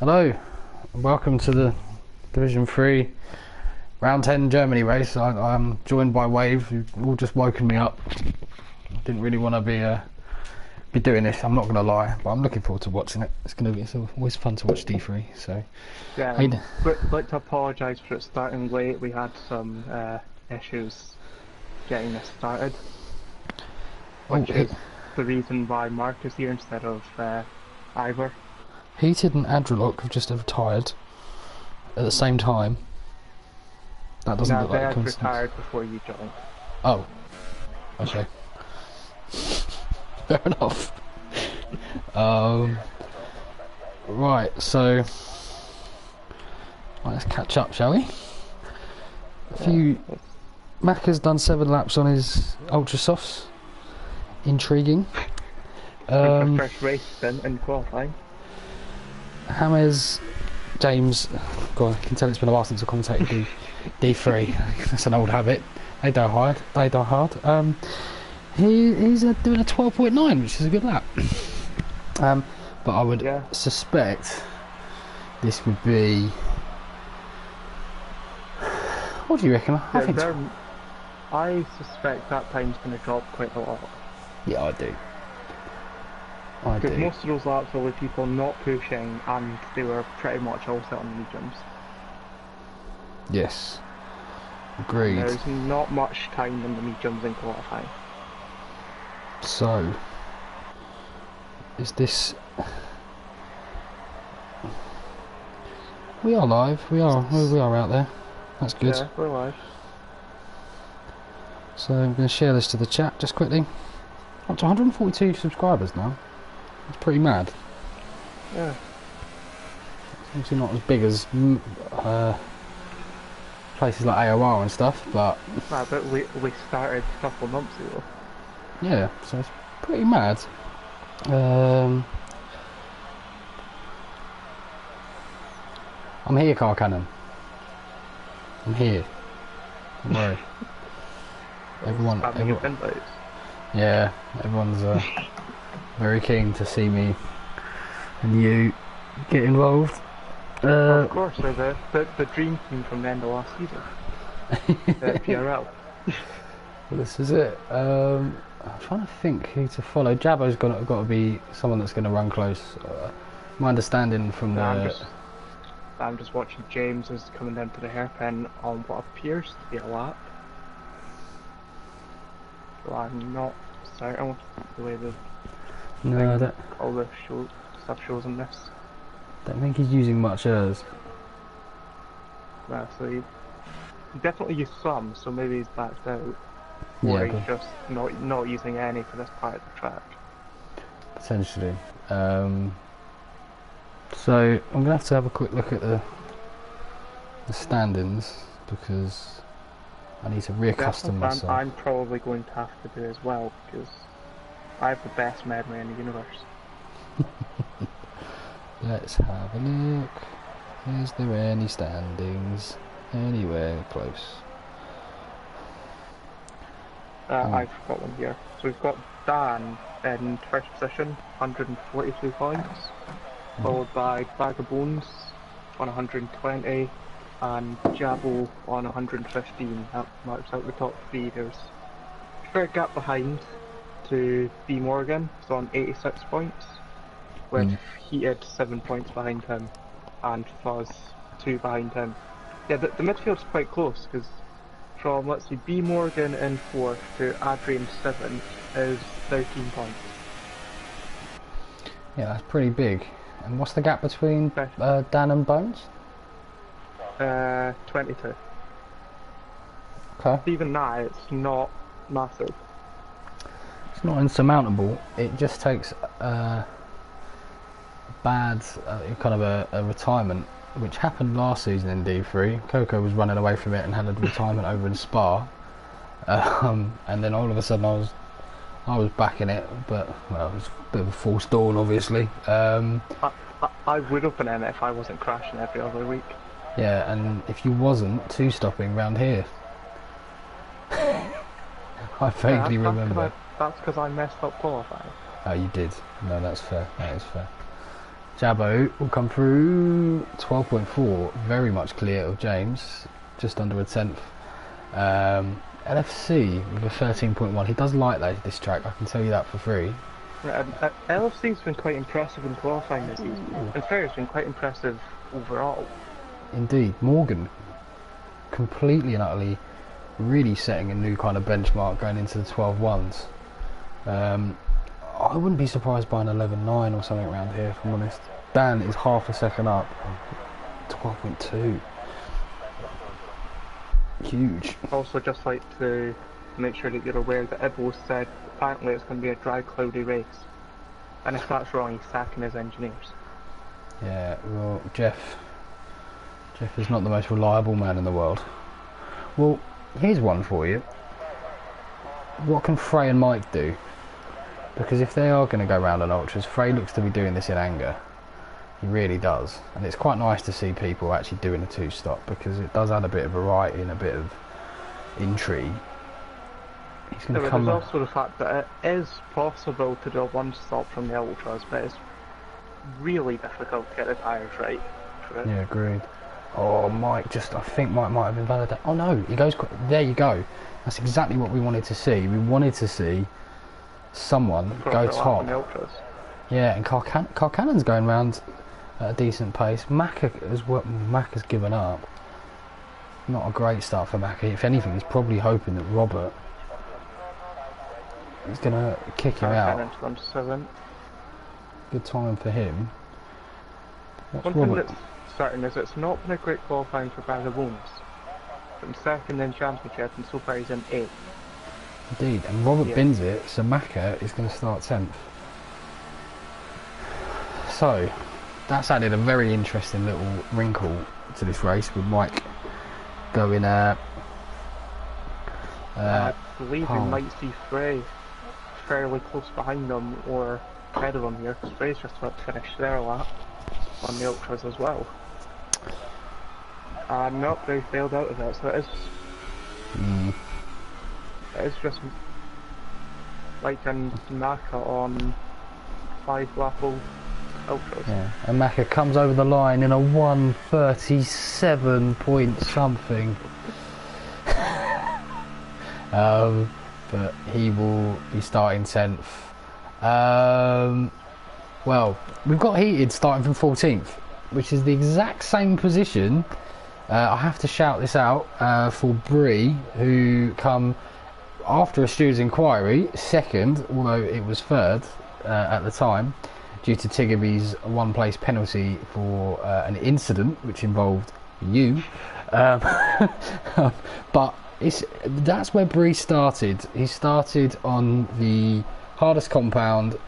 Hello, and welcome to the Division 3 Round 10 Germany race. I'm joined by Wave, who all just woken me up. I didn't really want to be doing this, I'm not going to lie, but I'm looking forward to watching it. It's always fun to watch D3, so... Yeah, I'd like to apologise for it starting late. We had some issues getting this started, which is the reason why Mark is here instead of Ivor. Heated and Adrolock have just retired at the same time. That doesn't No, look they like a had coincidence. retired before you joined. Oh, okay. Fair enough. Right, so let's catch up, shall we? Mac has done 7 laps on his Ultra Softs. Intriguing. First race then in qualifying. James, God, I can tell it's been a while since I commentated D3. That's an old habit. They die hard. He's doing a 12.9, which is a good lap. But I would suspect this would be... What do you reckon? I suspect that time's going to drop quite a lot. Yeah, I do. Because most of those laps were with people not pushing, and they were pretty much all set on the mediums. Yes. Agreed. There's not much time in the mediums in qualifying. So, is this... We are live. We are out there. That's good. Yeah, we're live. So I'm going to share this to the chat just quickly. Up to 142 subscribers now. It's pretty mad. Yeah. It's obviously not as big as places like AOR and stuff, but... Nah, but we started a couple of months ago. Yeah, so it's pretty mad. I'm here, Car Cannon. I'm here. Don't worry. Everyone, yeah, everyone's very keen to see me and you get involved. Of course, they're the dream team from the end of last season. The PRL. This is it. I'm trying to think who to follow. Jabbo's got to be someone that's going to run close. My understanding from I'm just watching James is coming down to the hairpin on what appears to be a lap. So I'm not certain the way all the stuff shows in this. Don't think he's using much ERS. Well, so he definitely used some, so maybe he's backed out. Yeah, or he's just not using any for this part of the track. Potentially. So I'm gonna have to have a quick look at the standings because I need to reaccustom myself. I'm probably going to have to do as well because I have the best memory in the universe. Let's have a look. Is there any standings anywhere close? I've got one here. So we've got Dan in first position, 142 points, followed by Bag of Bones on 120, and Jabbo on 115. That marks out the top 3. There's a fair gap behind to B Morgan, so on 86 points, with Heated 7 points behind him, and Fuzz 2 behind him. Yeah, the midfield's quite close, because from, let's see, B Morgan in 4th to Adrian 7th is 13 points. Yeah, that's pretty big. And what's the gap between Dan and Bones? 22. Okay. Even now, it's not massive. It's not insurmountable. It just takes kind of a retirement, which happened last season in D3. Coco was running away from it and had a retirement over in Spa, and then all of a sudden I was back in it, but well, it was a bit of a false dawn, obviously. I would have been in it if I wasn't crashing every other week. Yeah, and if you wasn't two-stopping round here. I vaguely remember. That's because I messed up qualifying. Oh, you did. No, that's fair. That is fair. Jabbo will come through 12.4, very much clear of James, just under a tenth. LFC with a 13.1. He does like this track, I can tell you that for free. LFC's been quite impressive in qualifying this season, and Ferry's been quite impressive overall. Indeed, Morgan completely and utterly really setting a new kind of benchmark going into the 12.1s. I wouldn't be surprised by an 11.9 or something around here, if I'm honest. Dan is half a second up, 12.2. Huge. Also, just like to make sure that you're aware that Ibo said apparently it's going to be a dry, cloudy race, and if that's wrong, he's sacking his engineers. Yeah, well, Jeff is not the most reliable man in the world. Well, here's one for you. What can Frey and Mike do? Because if they are going to go round on ultras, Frey looks to be doing this in anger. He really does, and it's quite nice to see people actually doing a two-stop, because it does add a bit of variety and a bit of intrigue. He's going to come. There's also the fact that it is possible to do a one-stop from the ultras, but it's really difficult to get the tyres right for it. Yeah, agreed. Oh, Mike, I think Mike might have invalidated. Oh no, he goes. There you go. That's exactly what we wanted to see. We wanted to see someone go top. Yeah, and Carcannon's going round at a decent pace. Macca's given up. Not a great start for Macca. If anything, he's probably hoping that Robert is going to kick him out. Good time for him. One thing that's certain is it's not been a great qualifying for Bagabones. From second in championship, and so far he's in 8th. Indeed, and Robert bins it, so Macca is going to start 10th. So, that's added a very interesting little wrinkle to this race, with Mike going I believe we might see Frey fairly close behind them or ahead of them here, because Frey's just about to finish their lap on the ultras as well. Nope, they failed out of that, so it is just like in Macca on 5 lap old ultras. Yeah, and Macca comes over the line in a 1:37 point something. But he will be starting 10th. Well, we've got Heated starting from 14th, which is the exact same position. I have to shout this out for Bree, who come after a steward's inquiry, second, although it was third at the time, due to Tiggerby's one-place penalty for an incident which involved you. But that's where Bree started. He started on the hardest compound,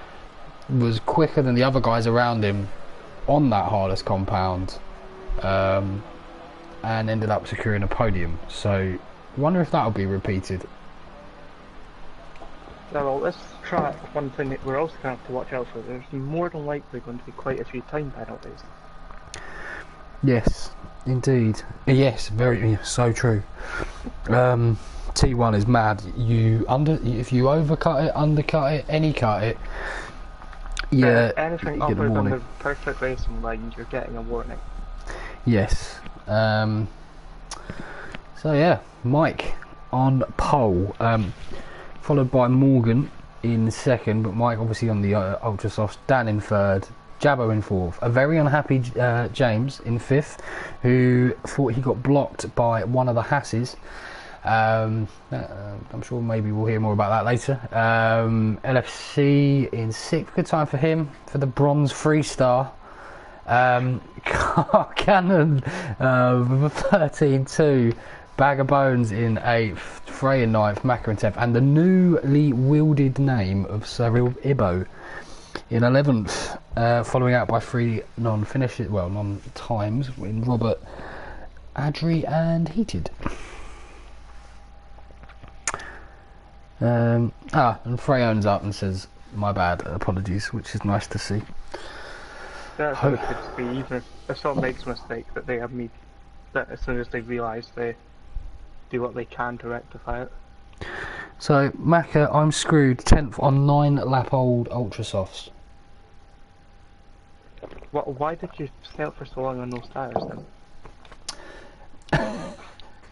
was quicker than the other guys around him on that hardest compound, and ended up securing a podium. So, wonder if that'll be repeated. Well, this track, one thing that we're also going to have to watch out for, there's more than likely going to be quite a few time penalties. Yes, indeed. Yes, so true. T1 is mad. If you overcut it, undercut it, any cut it, yeah, anything other than the perfect racing line, you're getting a warning. Yes. So yeah, Mike on pole, followed by Morgan in second, but Mike obviously on the ultra softs. Dan in third, Jabbo in fourth. A very unhappy James in fifth, who thought he got blocked by one of the Hasses. I'm sure maybe we'll hear more about that later. LFC in sixth, good time for him for the bronze 3-star. Cannon with a 13.2. Bag of Bones in 8th, Frey in 9th, Macca in 10th, and the newly wielded name of Cyril Ibo in 11th, following out by 3 non-times in Robert, Adri and Heated. And Frey owns up and says, my bad, apologies, which is nice to see. That's how it should be, even if someone makes a mistake, that they have me, that as soon as they realise, they do what they can to rectify it. So, Macca, I'm screwed, 10th on 9 lap old ultra softs. Why did you sail for so long on those tires then?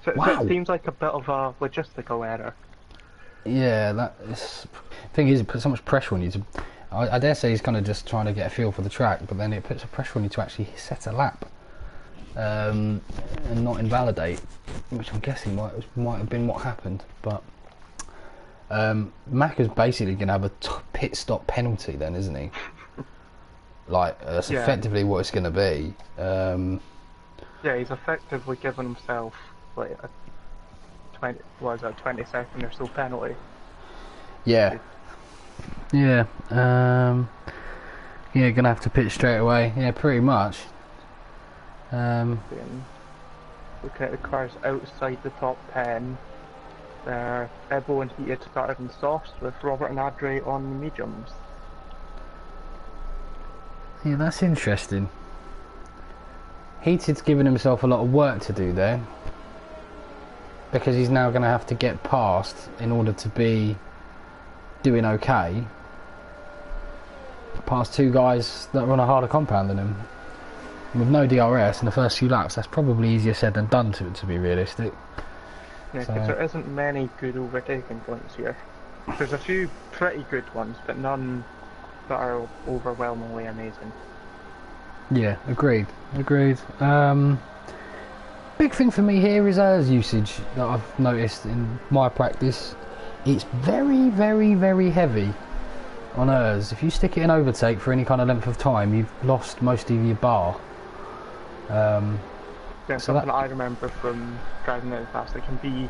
So Wow. it seems like a bit of a logistical error. Yeah, that is. Thing is, it puts so much pressure on you to. I dare say he's kind of just trying to get a feel for the track, but then it puts a pressure on you to actually set a lap, and not invalidate, which I'm guessing might have been what happened. But Macca's basically going to have a pit stop penalty then, isn't he? Like that's Yeah. effectively what it's going to be. Yeah, he's effectively given himself like a 20-second or so penalty. Yeah. Yeah. Yeah, gonna have to pitch straight away. Yeah, pretty much. Then looking at the cars outside the top 10, Ebo and Heated started in softs with Robert and Adri on mediums. Yeah, that's interesting. Heated's given himself a lot of work to do there, because he's now going to have to get past in order to be doing okay past two guys that are on a harder compound than him. With no DRS in the first few laps, that's probably easier said than done to be realistic. Yeah, So- because there isn't many good overtaking points here. There's a few pretty good ones, but none that are overwhelmingly amazing. Yeah, agreed. Big thing for me here is ERS usage that I've noticed in my practice. It's very, very, very heavy on ERS. If you stick it in overtake for any kind of length of time, you've lost most of your bar. Yeah, So something that- I remember from driving it fast, it can be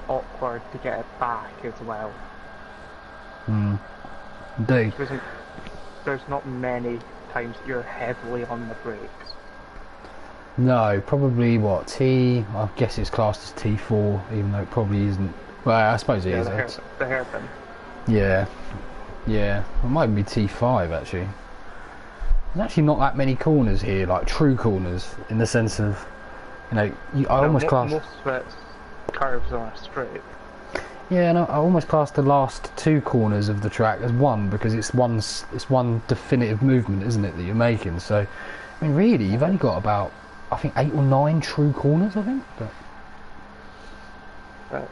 awkward to get it back as well. Indeed. There's not many times you're heavily on the brakes. No, probably what, I guess it's classed as T4, even though it probably isn't. Well, I suppose it Yeah, is. the hairpin. Yeah, it might be T5 actually. There's actually not that many corners here, like true corners, in the sense of, I almost class. Most of it's curves on a straight. Yeah, and I almost class the last two corners of the track as one, because it's one definitive movement, isn't it, that you're making? So, I mean, really, you've only got about, I think, 8 or 9 true corners, I think. But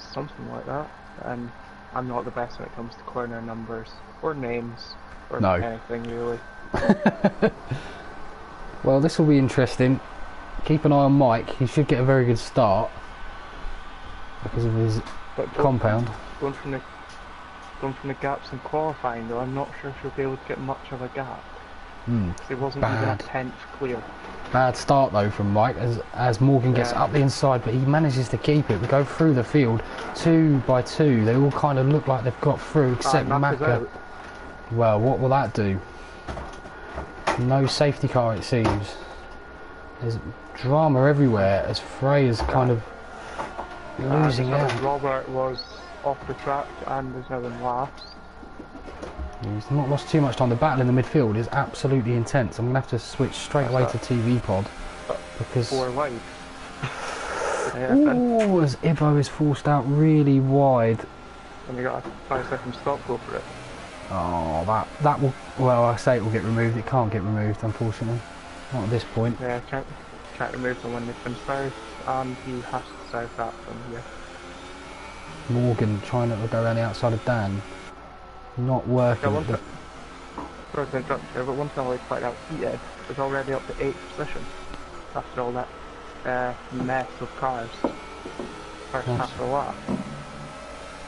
Something like that. And I'm not the best when it comes to corner numbers or names or No. anything really. well, this will be interesting. Keep an eye on Mike. He should get a very good start because of his But compound. going from the gaps in qualifying though, I'm not sure if you'll be able to get much of a gap. It wasn't even a Bad. 10th clear. Bad start though from Mike as Morgan gets Yeah. up the inside, but he manages to keep it. We go through the field 2 by 2. They all kind of look like they've got through except Macca's Macca. out. Well, what will that do? No safety car, it seems. There's drama everywhere as Frey is kind of losing out. Robert was off the track and was now in last. He's not lost too much time. The battle in the midfield is absolutely intense. I'm going to have to switch straight away to TV pod because... 4 wide. Ooh, as Ibo is forced out really wide. And we got a 5-second stop go for it. Oh, that will... Well, I say it will get removed. It can't get removed, unfortunately. Not at this point. Yeah, can't remove them when they come south, and he has to south that from here. Morgan trying to go around the outside of Dan. Not working. Yeah, sorry to interrupt you, but one thing I like quite out, Heated was already up to 8th position after all that mess of cars. First Nice. half of the lap.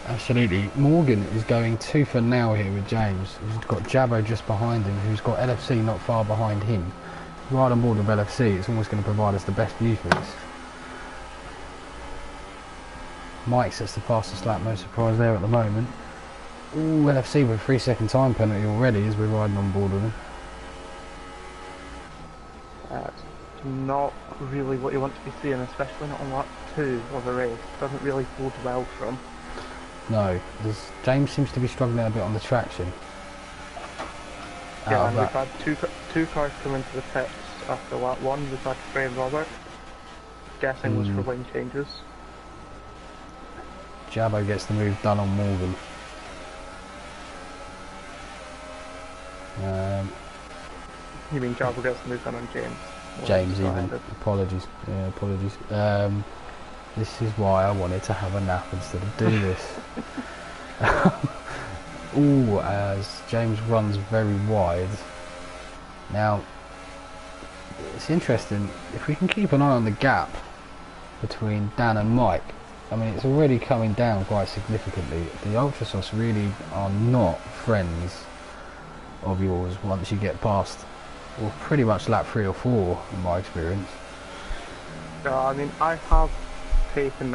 Absolutely. Morgan is going 2 for now here with James. He's got Jabbo just behind him, who's got LFC not far behind him. Right on board with LFC, it's almost going to provide us the best view for this. Mike sets the fastest lap, no surprise there at the moment. Ooh, LFC with a 3-second time penalty already as we're riding on board with him. It's not really what you want to be seeing, especially not on lap 2 of a race. Doesn't really bode well for him. No, James seems to be struggling a bit on the traction. Yeah, Out and of we've that. had two cars come into the pits after lap 1. We've had Frey and Robert. Guessing was for lane changes. Jabbo gets the move done on Morgan. You mean Jabba gets the move done on James? James Well, even. Apologies. Yeah, apologies. This is why I wanted to have a nap instead of do this. Ooh, as James runs very wide. Now, it's interesting, if we can keep an eye on the gap between Dan and Mike, I mean, it's already coming down quite significantly. The Ultrasos really are not friends of yours once you get past, well, pretty much lap 3 or 4 in my experience. I mean, I have taken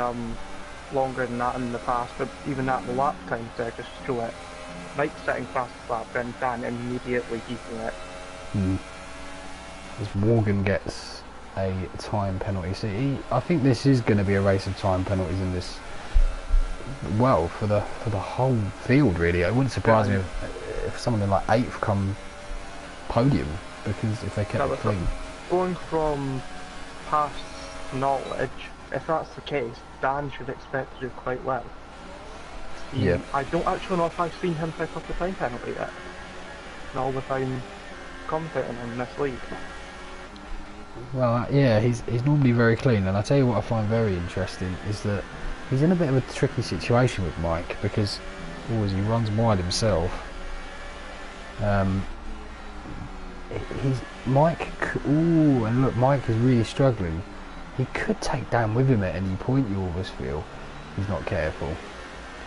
longer than that in the past, but even at the lap times there just show it. Mike setting fastest lap, then Dan immediately beating it. As Morgan gets a time penalty. See, I think this is going to be a race of time penalties in this. Well, for the whole field, really. It wouldn't surprise me if someone in like 8th come podium, because if they kept it clean. Going from past knowledge, if that's the case, Dan should expect to do quite well. Yeah. I don't actually know if I've seen him pick up the time penalty yet. And all the time commentating on this league. Well, yeah, he's normally very clean, and I tell you what I find very interesting is that he's in a bit of a tricky situation with Mike, because as he runs wide himself, and look, Mike is really struggling. He could take Dan with him at any point, you always feel. He's not careful.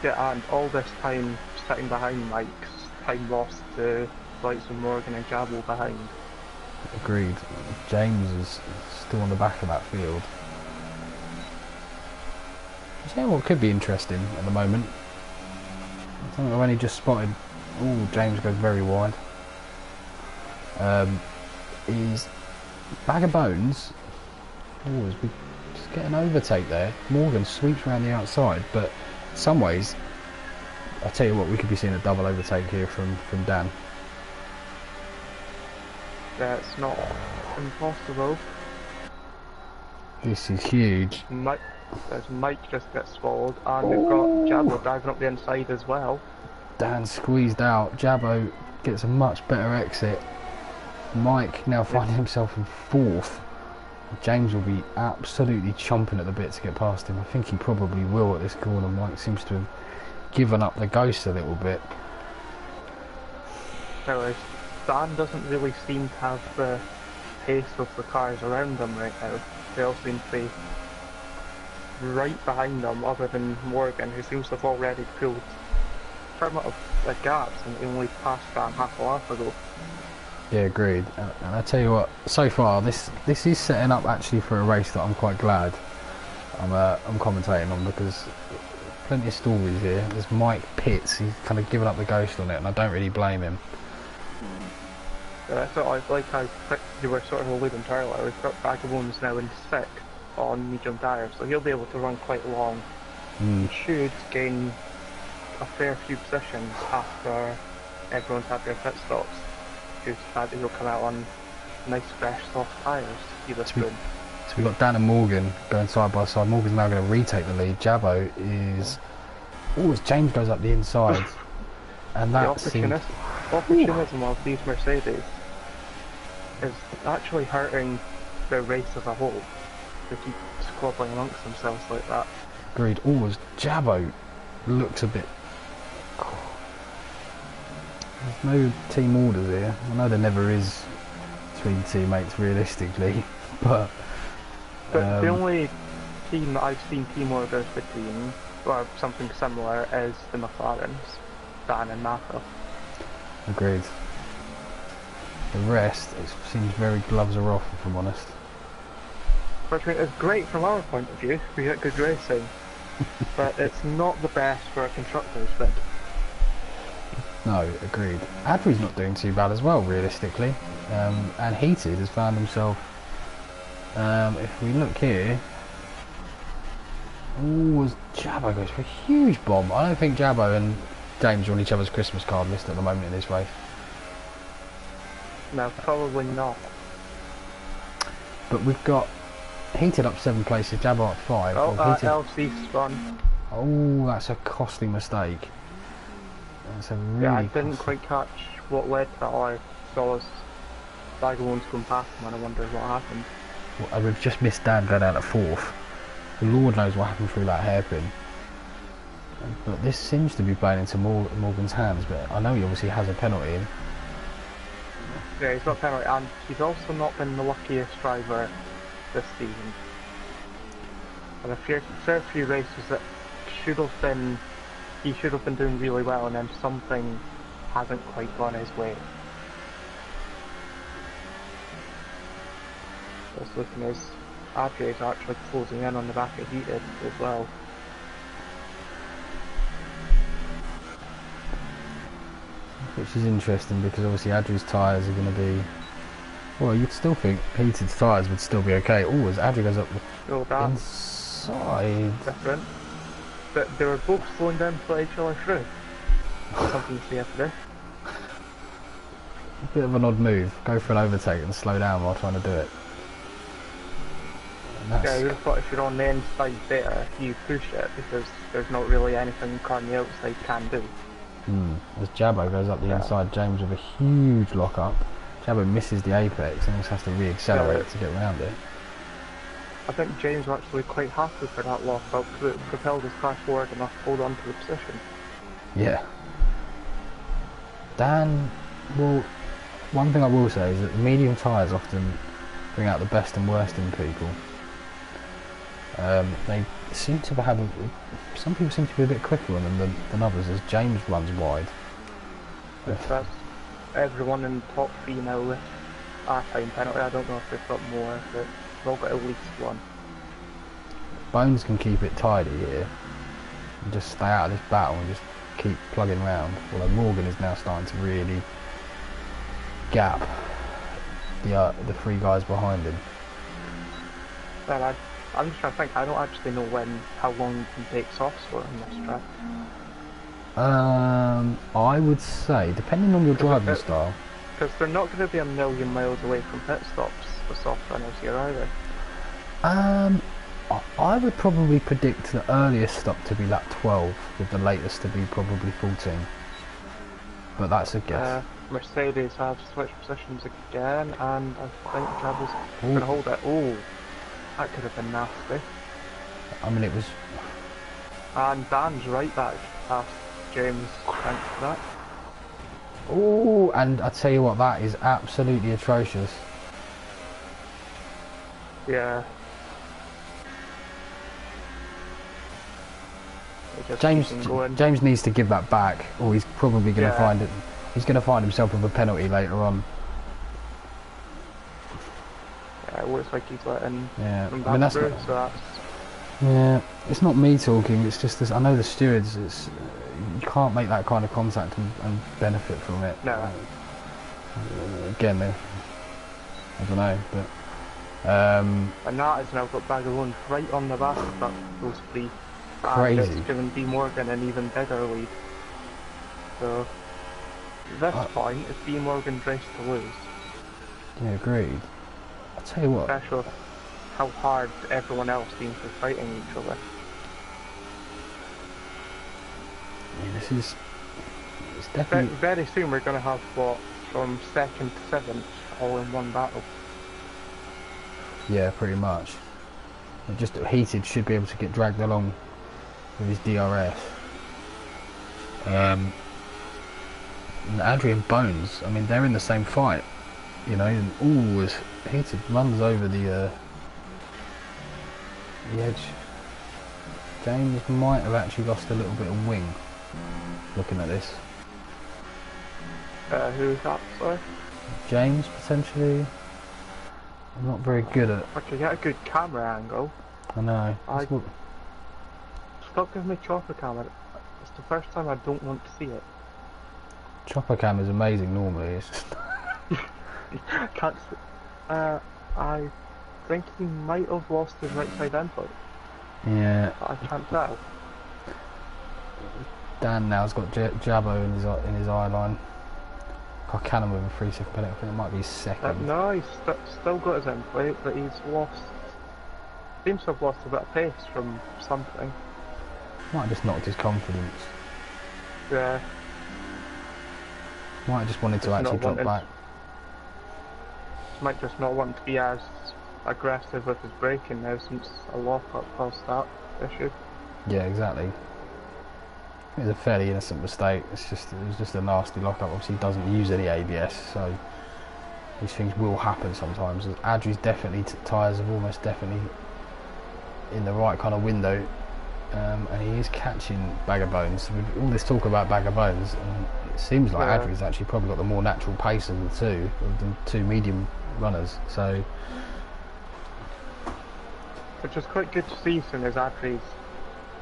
Yeah, and all this time sitting behind Mike's time lost to likes of Morgan and Jabbo behind. Agreed. James is still on the back of that field. You know what could be interesting at the moment? I think I've only just spotted. Oh, James goes very wide. Is Bag of Bones. Oh, we just get an overtake there. Morgan sweeps around the outside, but in some ways, I tell you what, we could be seeing a double overtake here from Dan. That's not impossible. This is huge. Mike just gets swallowed, and we've got Jabbo diving up the inside as well. Dan squeezed out. Jabbo gets a much better exit. Mike now finding himself in 4th. James will be absolutely chomping at the bit to get past him. I think he probably will at this corner. Mike seems to have given up the ghost a little bit. Anyways, Dan doesn't really seem to have the pace of the cars around him right now. They all seem to be right behind him, other than Morgan, who seems to have already pulled a fair amount of gaps, and he only passed Dan half a lap ago. Yeah, agreed. And I tell you what, so far this is setting up actually for a race that I'm quite glad I'm commentating on, because plenty of stories here. There's Mike Pitts, he's kind of given up the ghost on it, and I don't really blame him. So I like how you were sort of alluding to earlier. We've got Bag of Bones now in 6th on medium tyres, so he'll be able to run quite long. He should gain a fair few positions after everyone's had their pit stops. Due to the fact that he'll come out on nice fresh soft tyres either spin. So we've got Dan and Morgan going side by side. Morgan's now going to retake the lead. Jabbo is... Oh, as James goes up the inside. And that the opportunism of these Mercedes is actually hurting the race as a whole. They keep squabbling amongst themselves like that. Agreed. Oh, as Jabbo looks a bit... There's no team orders here. I know there never is between teammates realistically, but the only team that I've seen team orders between, or something similar, is the McLarens, Dan and Massa. Agreed. The rest, it seems very gloves are off, if I'm honest. Which is great from our point of view. We get good racing, but it's not the best for a constructors bid. No, agreed. Adri's not doing too bad as well, realistically. And Heated has found himself, if we look here, as Jabbo goes for a huge bomb. I don't think Jabbo and James are on each other's Christmas card list at the moment in this race. No, probably not. But we've got Heated up 7 places, Jabbo up 5. Oh, LC spun. Oh, that's a costly mistake. That's a really I didn't quite catch what led to that. All I saw was Vagabond's going past him and I wonder what happened. Well, we've just missed Dan going out at 4th. The Lord knows what happened through that hairpin. But this seems to be playing into Morgan's hands, but I know he obviously has a penalty in. Yeah, he's got a penalty, and he's also not been the luckiest driver this season. And a fair few races that he should have been doing really well, and then something hasn't quite gone his way. Just looking as Adri is actually closing in on the back of Heated as well. Which is interesting because obviously Adri's tyres are going to be... Well, you'd still think Heated tyres would still be okay. Oh, as Adri goes up the inside... Different. But they were both slowing down to let each other through. Something to see after this. A bit of an odd move. Go for an overtake and slow down while trying to do it. Yeah, you would have thought if you're on the inside there, you push it because there's not really anything the car on the outside can do. As Jabbo goes up the inside, James with a huge lock up. Jabbo misses the apex and just has to re-accelerate to get around it. I think James was actually quite happy for that lock up because it propelled his car forward enough to hold on to the position. Yeah. Dan, well, one thing I will say is that medium tyres often bring out the best and worst in people. They seem to have some people seem to be a bit quicker on them than others, as James runs wide. That's everyone in the top 3 now with a time penalty. I don't know if they've got more, but they've all got at least one. Bones can keep it tidy here and just stay out of this battle and just keep plugging round, although Morgan is now starting to really gap the 3 guys behind him. Well, I'm just trying to think, I don't actually know how long he takes off for on this track. I would say, depending on your driving style. Because they're not going to be a million miles away from pit stops, the soft runners here either. I would probably predict the earliest stop to be lap 12, with the latest to be probably 14. But that's a guess. Mercedes have switched positions again, and I think Jabbo's going to hold it. Oh, that could have been nasty. I mean, it was... And Dan's right back past James, thanks for that. Oh, and I tell you what, that is absolutely atrocious. Yeah. James needs to give that back, or he's probably going to find it. He's going to find himself with a penalty later on. Yeah, it looks like he's letting them back through, so that's... Yeah, it's not me talking. It's just this. I know the stewards. You can't make that kind of contact and benefit from it. No. Again, I don't know, but. And that has now got Baggerone right on the back of those 3. Crazy. And it's given B Morgan an even bigger lead. So, at this point, it's B Morgan's race to lose. Yeah, agreed. I'll tell you what. Especially how hard everyone else seems to be fighting each other. Yeah, it's definitely... Very soon we're going to have, what, from 2nd to 7th, all in one battle. Yeah, pretty much. Just Heated should be able to get dragged along with his DRS. And Adrian Bones, I mean, they're in the same fight, you know, and always Heated runs over the edge. James might have actually lost a little bit of wing, looking at this. Who's that, sorry? James, potentially. I'm not very good at... I could get a good camera angle. I know. Stop giving me chopper camera. It's the first time I don't want to see it. Chopper cam is amazing normally. It's just... Can't see. I think he might have lost his right side input. Yeah. I can't tell. Dan now's got Jabbo in his eye line. Cannon with a 3-second penalty. I think it might be his second. No, he's still got his input, but he's lost. Seems to have lost a bit of pace from something. Might have just knocked his confidence. Yeah. Might have just wanted to actually drop back. might just not want to be as aggressive with his braking now since a lockup caused that issue. Yeah, exactly. It was a fairly innocent mistake. It was just a nasty lockup. Obviously, he doesn't use any ABS, so these things will happen sometimes. Adri's definitely tyres are almost definitely in the right kind of window, and he is catching Bag of Bones. With all this talk about Bag of Bones, and it seems like Adri's actually probably got the more natural pace of the two medium runners. So, which is quite good to see, seeing as Adri's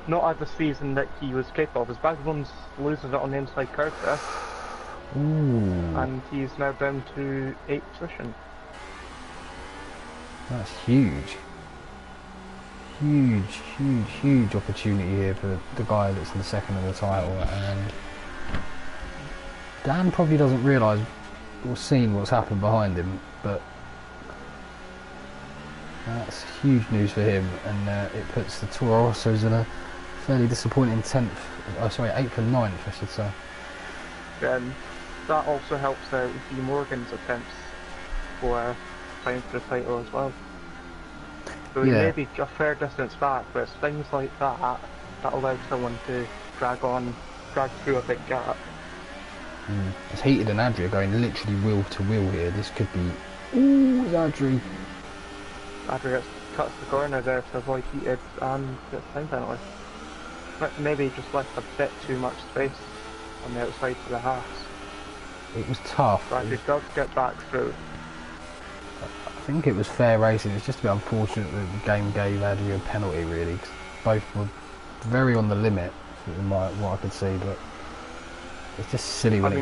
not had the season that he was capable of. His Bag of Bones loses it on the inside curve there. ooh, And he's now down to 8th position. that's huge. Huge opportunity here for the guy that's in the second of the title, and Dan probably doesn't realise or seen what's happened behind him, but that's huge news for him, and it puts the Toro Rossos in a fairly disappointing 8th and 9th, I should say. And that also helps out D Morgan's attempts for playing for the title as well. So he may be a fair distance back, but it's things like that that allow someone to drag through a big gap. It's Heated and Adria going literally wheel to wheel here. This could be... Ooh, Adri. Adria cuts the corner there to avoid Heated and gets time penalty. But maybe just left a bit too much space on the outside for the halves. It was tough. But Adria does get back through. I think it was fair racing. It's just a bit unfortunate that the game gave Adria a penalty, really, 'cause both were very on the limit, from what I could see, but it's just silly when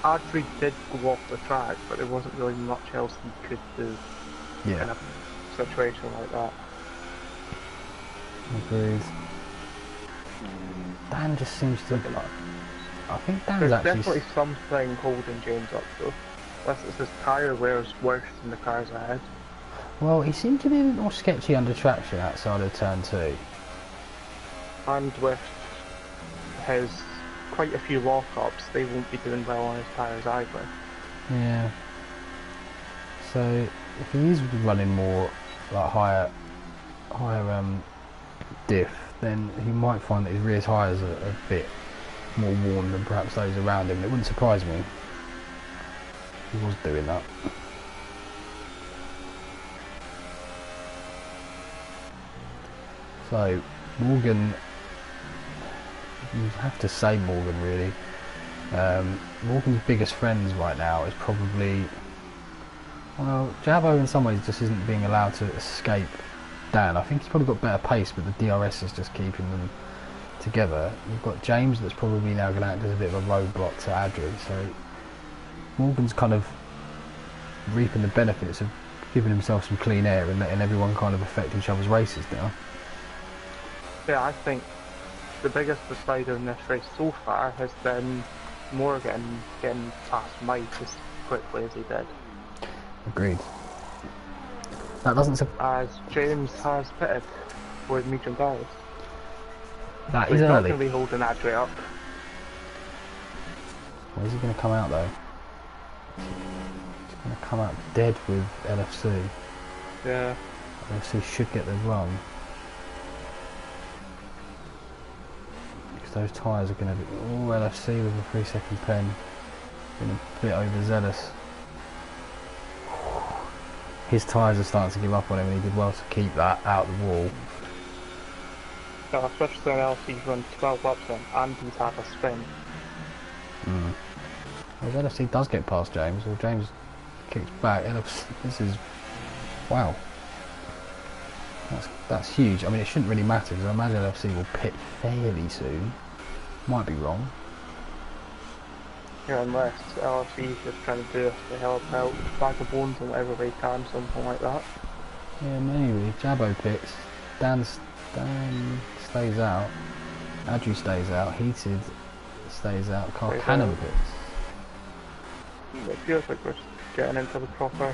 Adri did go off the track, but there wasn't really much else he could do in a situation like that. Agreed. Dan just seems to look like... I think Dan's There's actually... definitely something holding James up though. Unless it's his tyre wears worse than the cars ahead. Well, he seemed to be a bit more sketchy under traction outside of turn 2. And with his quite a few lockups, they won't be doing well on his tyres either. Yeah. So if he is running more like higher diff, then he might find that his rear tyres are a bit more worn than perhaps those around him. It wouldn't surprise me if he was doing that. So Morgan, you have to say Morgan really. Morgan's biggest friends right now is probably, well, Jabo in some ways just isn't being allowed to escape Dan. I think he's probably got better pace, but the DRS is just keeping them together. You've got James that's probably now going to act as a bit of a roadblock to Adri, so Morgan's kind of reaping the benefits of giving himself some clean air and letting everyone kind of affect each other's races now. Yeah, I think the biggest decider in this race so far has been Morgan getting past Mike as quickly as he did. Agreed. That doesn't as James has pitted for his medium tyres. That so is he's early. Not going to be holding Adri up. Where's he going to come out though? He's going to come out dead with LFC. Yeah. LFC should get the run. Because those tyres are going to be... Oh, LFC with a 3-second pen. Been a bit overzealous. His tyres are starting to give up on him, and he did well to keep that out of the wall. Yeah, especially when LFC's run 12 laps in and he's had a spin. Well, LFC does get past James, or James kicks back. LFC, this is... Wow. That's huge. I mean, it shouldn't really matter, because I imagine LFC will pit fairly soon. Might be wrong. Yeah, unless LFC is just trying to do it to help out Bag of Bones and whatever they can, something like that. Yeah, maybe. Jabo pits. Dan stays out. Adri stays out. Heated stays out. Carl Cannon pits. It feels like we're just getting into the proper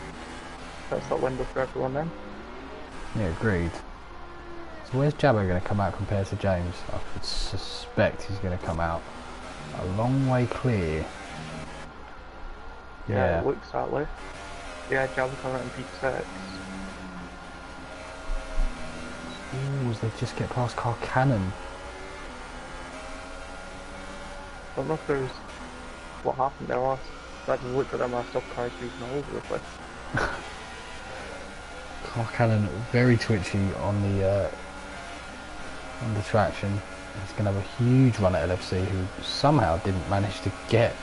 pit-stop window for everyone then. Yeah, agreed. So where's Jabo going to come out compared to James? I would suspect he's going to come out a long way clear. Yeah, it looks that way. Yeah, Java coming out in P6. Ooh, as they just get past Car Cannon. I don't know if there's what happened there. I just looked at them, I saw cars moving all over the place. Car Cannon very twitchy on the traction. He's going to have a huge run at LFC, who somehow didn't manage to get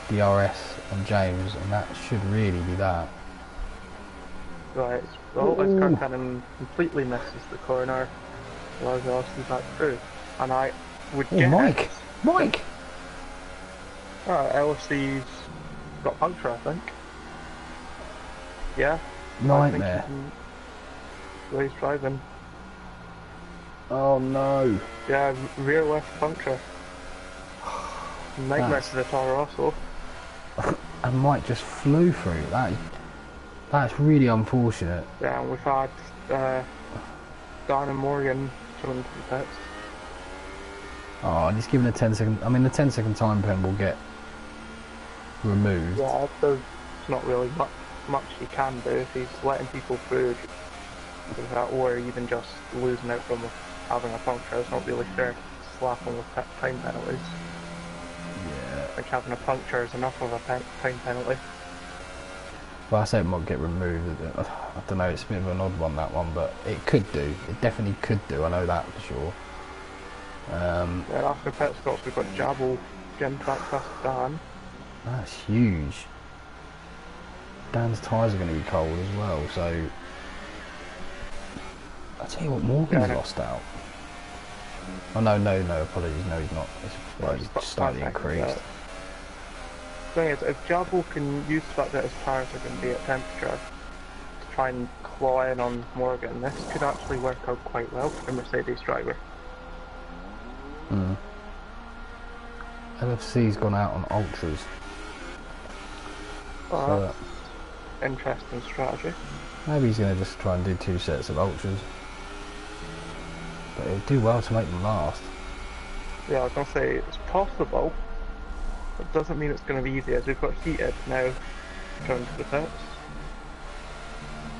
DRS on James, and that should really be that. Right, well, as Car Cannon completely misses the corner, allows Austin back through. And I would Oh, guess... Mike! LFC's got puncture, I think. Yeah. Nightmare. I think where he's driving. Oh no. Yeah, rear left puncture. Nightmare to the Toro Rosso. And Mike just flew through. That's really unfortunate. Yeah, and we've had Dan and Morgan coming to the pits. Oh, and he's given a 10-second... I mean, the 10-second time pen will get removed. Yeah, there's not really much he can do if he's letting people through, or even just losing out from having a puncture. It's not really fair to slap him with time penalties. Yeah. Like having a puncture is enough of a time penalty. Well, I say it might get removed. I don't know, it's a bit of an odd one, that one, but it could do. It definitely could do, I know that for sure. Yeah, after pit stops we've got Jabbo getting back past Dan. That's huge. Dan's tyres are going to be cold as well, so... I'll tell you what, Morgan's lost out. Oh no, apologies, no he's not. He's slightly increased. The thing is, if Jabbo can use the fact that his tyres are going to be at temperature to try and claw in on Morgan, this could actually work out quite well for the Mercedes driver. LFC's gone out on ultras. So interesting strategy. maybe he's going to just try and do 2 sets of ultras. But it'll do well to make them last. Yeah, I was going to say, it's possible. It doesn't mean it's going to be easy, as we've got Heated now coming to the pits.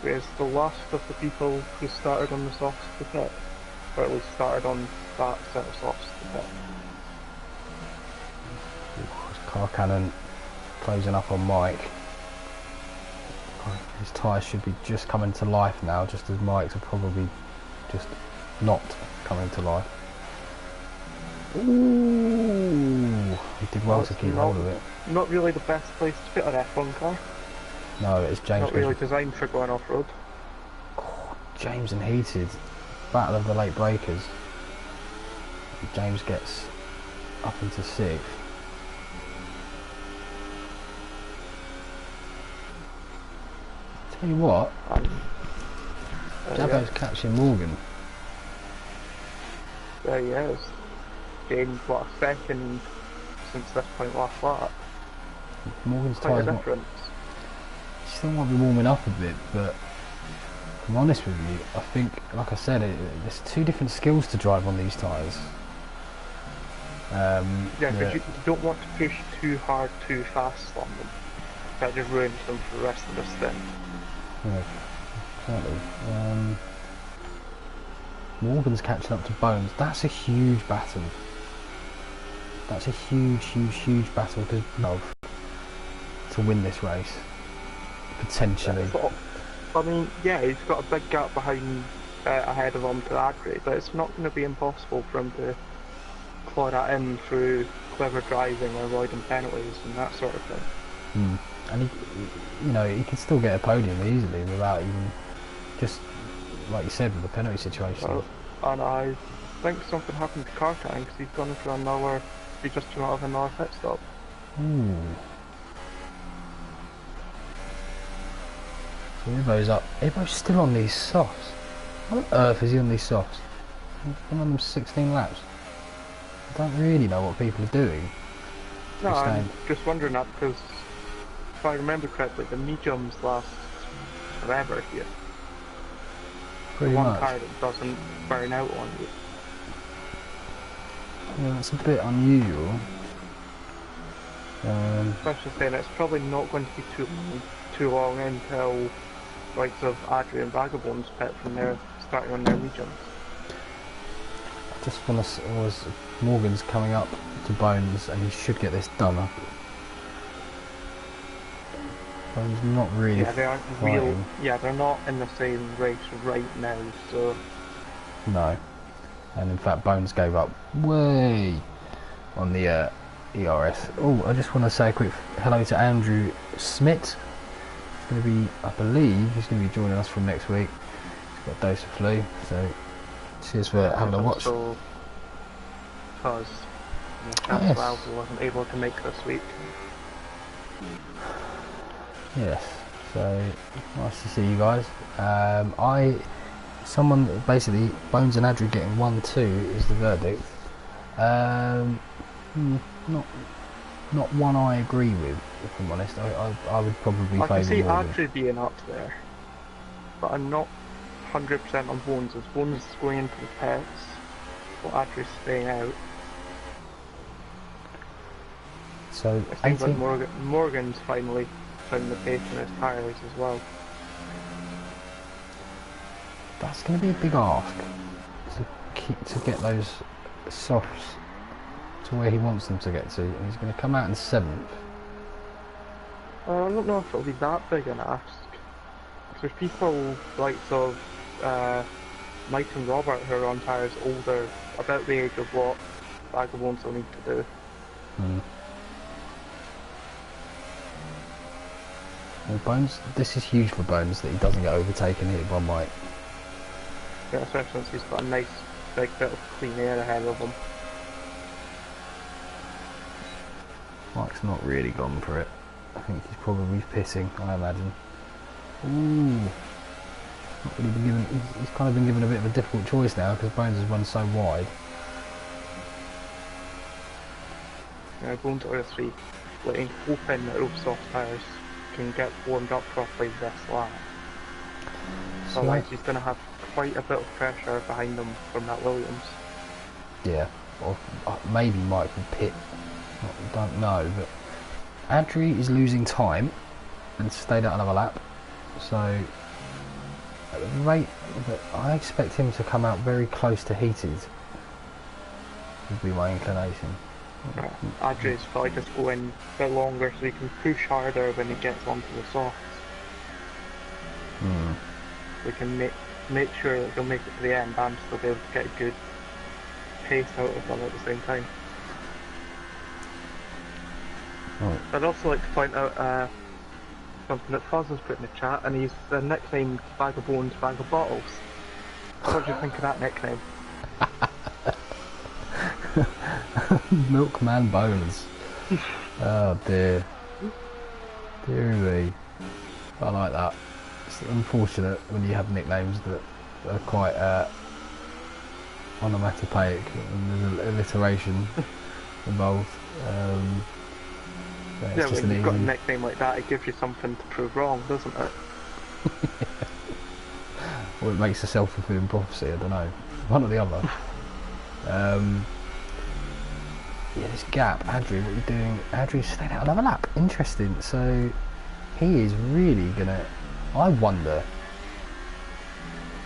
Whereas the last of the people who started on the softs to the pit, or at least started on that set of softs to the pit. Car Cannon closing up on Mike. His tyres should be just coming to life now, just as Mike's are probably just not coming to life. Ooh, he did well to keep hold of it. Not really the best place to fit an F1 car. No, it's James. Not really designed for going off-road. Oh, James and Heated. Battle of the late breakers. James gets up into 6th. Tell you what, Jabbo's catching Morgan. There he is. Gained, what, a second since this point last lap. Morgan's Quite a tyres difference. still might be warming up a bit, but if I'm honest with you, I think, like I said, there's 2 different skills to drive on these tyres. Yeah, because you don't want to push too hard, too fast on them. That just ruins them for the rest of the stint. Yeah, exactly. Morgan's catching up to Bones. That's a huge battle. That's a huge battle to love to win this race. Potentially. I mean, yeah, he's got a big gap behind, ahead of him to Agri, but it's not going to be impossible for him to claw that in through clever driving or avoiding penalties and that sort of thing. And he can still get a podium easily without even, just like you said, with the penalty situation. Well, and I think something happened to Car Cannon because he's gone into another, he just came out of another pit stop. Ooh. So Ivo's up. Ivo's still on these softs. How on earth is he on these softs? He's been on them 16 laps. I don't really know what people are doing. No, I'm just wondering that because if I remember correctly, the mediums last forever here. Pretty One much. car that doesn't burn out on you. Yeah, that's a bit unusual. Especially saying it's probably not going to be too too long until likes of Adri and Vagabonds pit from there, starting on their legions. I just want to. Was Morgan's coming up to Bones, and he should get this done. Bones not really. Yeah, they aren't fighting. real. Yeah, they're not in the same race right now. So No, and in fact, Bones gave up way on the ERS. Oh, I just want to say a quick hello to Andrew Smith. He's going to be, I believe, he's going to be joining us from next week. He's got a dose of flu, so cheers for having a watch. Also, because yes. Valve wasn't able to make this week. Yes, so nice to see you guys. Someone basically, Bones and Adri getting 1-2 is the verdict. Not one I agree with, if I'm honest. I would probably I can see favour Morgan. Adri being up there, but I'm not 100% on Bones. As Bones is going into the pets, while Adri's staying out. So It seems 18, like Morgan's finally found the pace in his tyres as well. that's going to be a big ask to get those softs to where he wants them to get to, and he's going to come out in 7th. I don't know if it'll be that big an ask. There's people like Mike and Robert who are on tyres older, about the age of what Vagabonds will need to do. Well, Bones, this is huge for Bones that he doesn't get overtaken here by Mike. Yeah, especially since he's got a nice big bit of clean air ahead of him. Mike's not really gone for it. I think he's probably pissing, I imagine. Ooh. Not really been given, he's kind of been given a bit of a difficult choice now because Bones has run so wide. Yeah, going to RS3, letting hoping that those soft tyres can get warmed up properly this lap. So Otherwise he's going to have quite a bit of pressure behind him from that Williams. yeah, or maybe Mike will pit. I don't know, but Adri is losing time and stayed out another lap. So at the rate that I expect him to come out very close to heated would be my inclination. Adri's probably just going a bit longer so he can push harder when he gets onto the softs. We can make sure that he'll make it to the end and still be able to get a good pace out of them at the same time. Right. I'd also like to point out something that Fuzz has put in the chat, and he's nicknamed Bag of Bones, Bag of Bottles. What do you think of that nickname? Milkman Bones. Oh dear. Dear me. I like that. It's unfortunate when you have nicknames that are quite onomatopoeic and there's an alliteration involved. Yeah, when you've got a nickname like that, it gives you something to prove wrong, doesn't it? Or it makes a self-fulfilling prophecy, I don't know. One or the other. Yeah, this gap, Adri, what are you doing? Adri's stayed out another lap. Interesting. So he is really gonna. I wonder.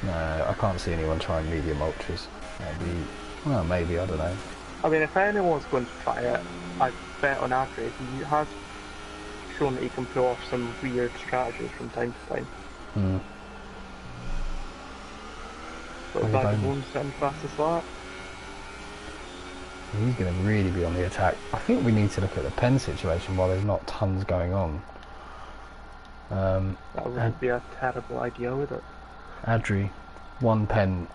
No, I can't see anyone trying medium ultras. Maybe. Well, maybe, I don't know. I mean, if anyone's going to try it, I bet on Adri. He has shown that he can pull off some weird strategies from time to time. But Bag of Bones sitting fastest lap. He's going to really be on the attack. I think we need to look at the pen situation while there's not tons going on. That wouldn't be a terrible idea, would it? Adri, 1 pen.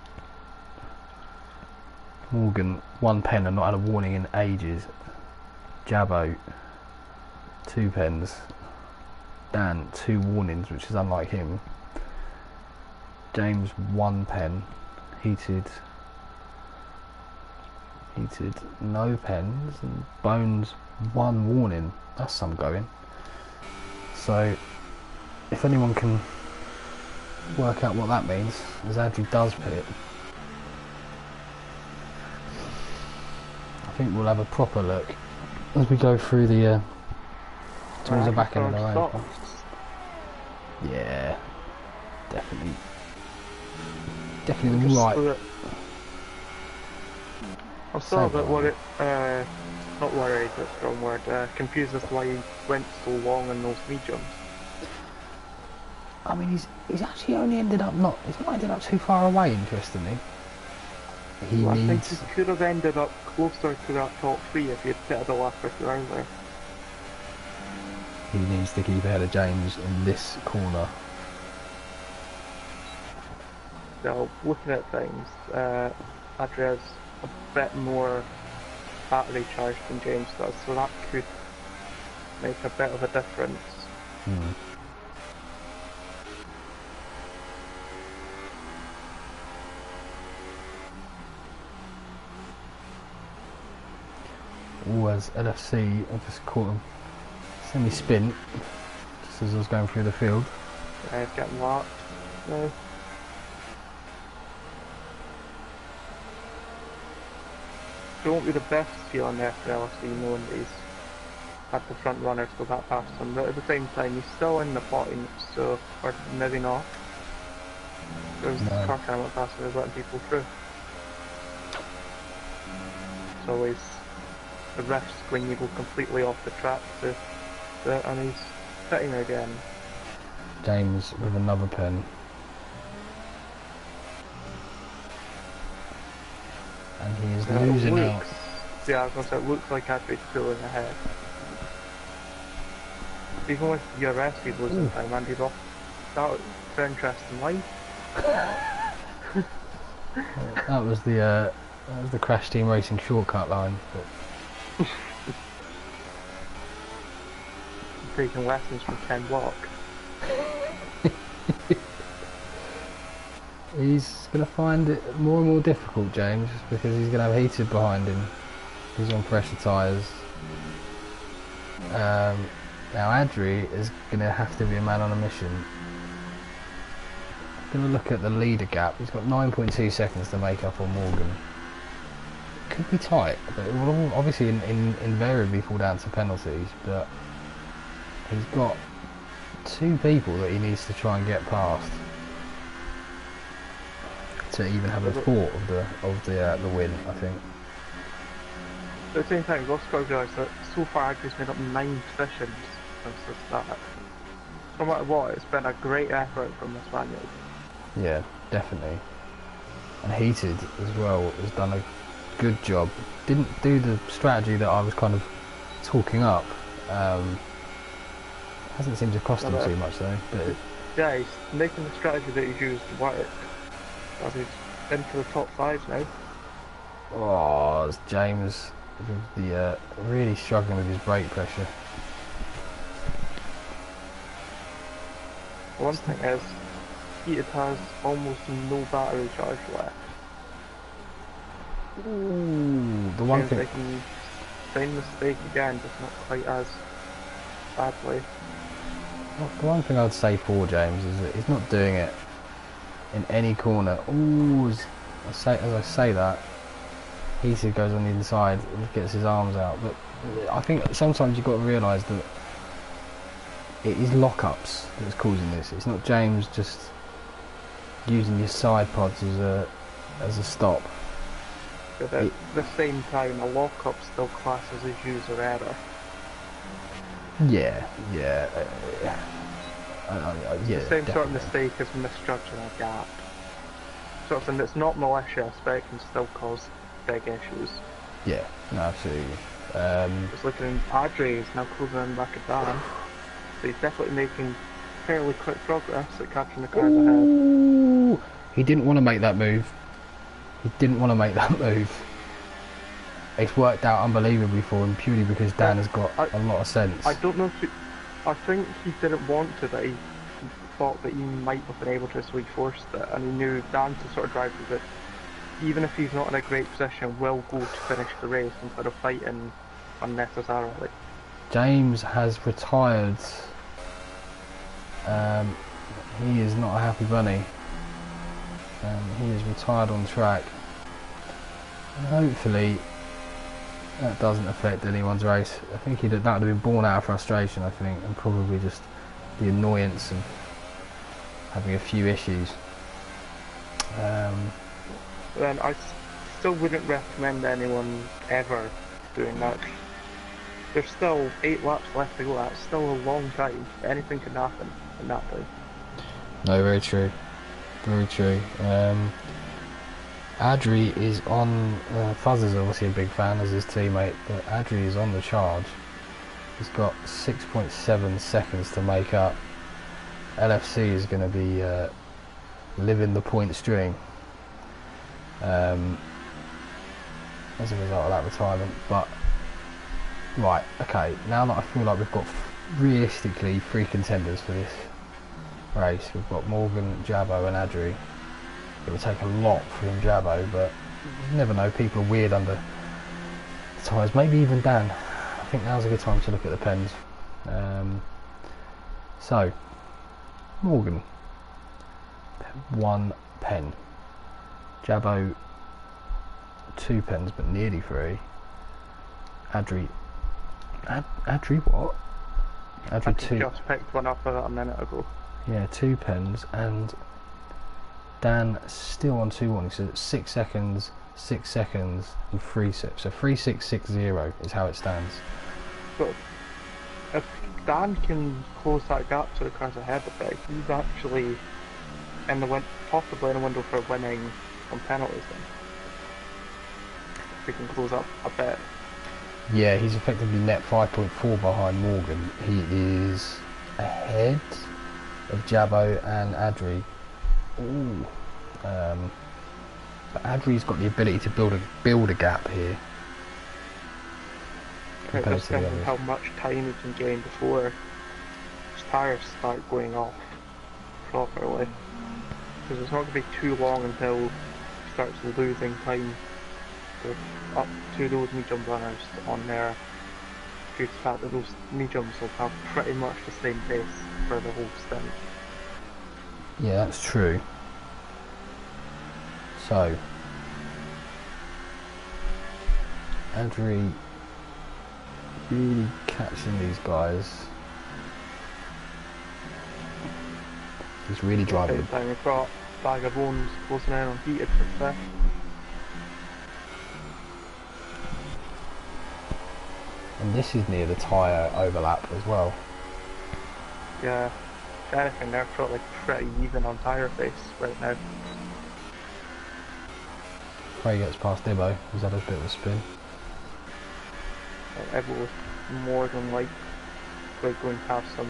Morgan, 1 pen and not had a warning in ages. Jabbo, 2 pens. Dan, 2 warnings, which is unlike him. James, 1 pen. Heated, no pens. And Bones, 1 warning. That's some going. So, if anyone can work out what that means, as Adri does pit, I think we'll have a proper look as we go through the towards the back end of the race. Yeah, definitely. Definitely Just right. so that I'm still a bit worried, not worried, that's the wrong word, confused as to why he went so long in those mediums. I mean, he's actually only ended up he's not ended up too far away, interestingly. He Well, I think needs, he could have ended up closer to that top 3 if he had pitted the last bit earlier. he needs to keep ahead of James in this corner. So, looking at things, Adria's a bit more battery charged than James does, so that could make a bit of a difference. Hmm. Was LFC, I just caught him semi-spin just as I was going through the field. He's getting locked now. It won't be the best feeling there for LFC knowing that he's had the front runners go that past him, but at the same time he's still in the points, so, or maybe not. Because the car kind of went past him, he's letting people through. It's always the risk when you go completely off the track and he's pitting again. James with another pen. And he is losing out. Yeah, I was going to say, it looks like Adri's pulling ahead. Even with DRS he's losing time and he's off. That's an interesting line. That was the Crash Team Racing shortcut line. But taking lessons from Ken Block. he's going to find it more and more difficult, James, because he's going to have heated behind him. He's on pressure tyres. Now Adri is going to have to be a man on a mission. Going to look at the leader gap. He's got 9.2 seconds to make up on Morgan. Could be tight, but it will obviously invariably fall down to penalties. But he's got 2 people that he needs to try and get past to even have a thought of the win, I think. At the same time, we've also got to realise that so far Adri's made up 9 positions since the start. No matter what, it's been a great effort from the Spaniard. Yeah, definitely. And Heated as well has done a good job. Didn't do the strategy that I was kind of talking up. Hasn't seemed to cost him too much though. But yeah, he's making the strategy that he's used work. As he's into the top 5 now. oh, it's James with the really struggling with his brake pressure. One thing is, Heated has almost no battery charge left. Ooh, the one thing. They can same mistake again, just not quite as badly. The one thing I'd say for James is that he's not doing it in any corner. Ooh, as I say that, Heated goes on the inside and gets his arms out. But I think sometimes you've got to realise that it is lockups that's causing this. It's not James just using your side pods as a stop. But at the same time, a lockup still classes as user error. Yeah. Yeah, The same definitely. sort of mistake as misjudging a gap. Sort of thing that's not malicious, but it can still cause big issues. Yeah, no, absolutely. Just looking at Adri, he's now closing in back at Dan. So he's definitely making fairly quick progress at catching the cars ahead. Ooh, he didn't want to make that move. It's worked out unbelievably for him purely because Dan has got a lot of sense. I don't know if I think he didn't want to, but he thought that he might have been able to, so he forced it, and he knew Dan's the sort of driver that, even if he's not in a great position, will go to finish the race instead of fighting unnecessarily. James has retired. He is not a happy bunny. He is retired on track. And hopefully that doesn't affect anyone's race. I think that would have been born out of frustration, I think, and probably just the annoyance of having a few issues. Then still wouldn't recommend anyone ever doing that. There's still 8 laps left to go. That's still a long time. Anything can happen in that time. No, very true. Very true. Adri is on. Fuzz is obviously a big fan as his teammate, but Adri is on the charge. He's got 6.7 seconds to make up. LFC is going to be living the point string as a result of that retirement. But right, okay, now that I feel like we've got realistically 3 contenders for this race, we've got Morgan, Jabbo and Adri. It would take a lot from Jabbo, but you never know, people are weird under the tyres. Maybe even Dan. I think now's a good time to look at the pens. So, Morgan, 1 pen. Jabbo, 2 pens, but nearly 3. Adri, Adri what? Adri 2. Just picked one up a minute ago. Yeah, 2 pens, and Dan still on 2-1. So 6 seconds, 6 seconds, and 3 sips. So 3-6-6-0 is how it stands. But if Dan can close that gap to the cars ahead of it, he's actually possibly in the window for winning on penalties then. If he can close up a bit. Yeah, he's effectively net 5.4 behind Morgan. He is ahead of Jabbo and Adri. Ooh. But Adri's got the ability to build a gap here. It just depends how much time he can gain before his tyres start going off properly. Because it's not going to be too long until he starts losing time up to those medium runners on there, due to the fact that those mediums will have pretty much the same pace for the whole stint. Yeah, that's true. So, Adri really catching these guys. He's really driving. At the time we've got Bag of Bones closing in on heated for 5th. And this is near the tyre overlap as well. Yeah, if anything, they're probably pretty even on tyre pace right now. Ray gets past Dibbo, he's had a bit of a spin. Evo was more than like we're going to have some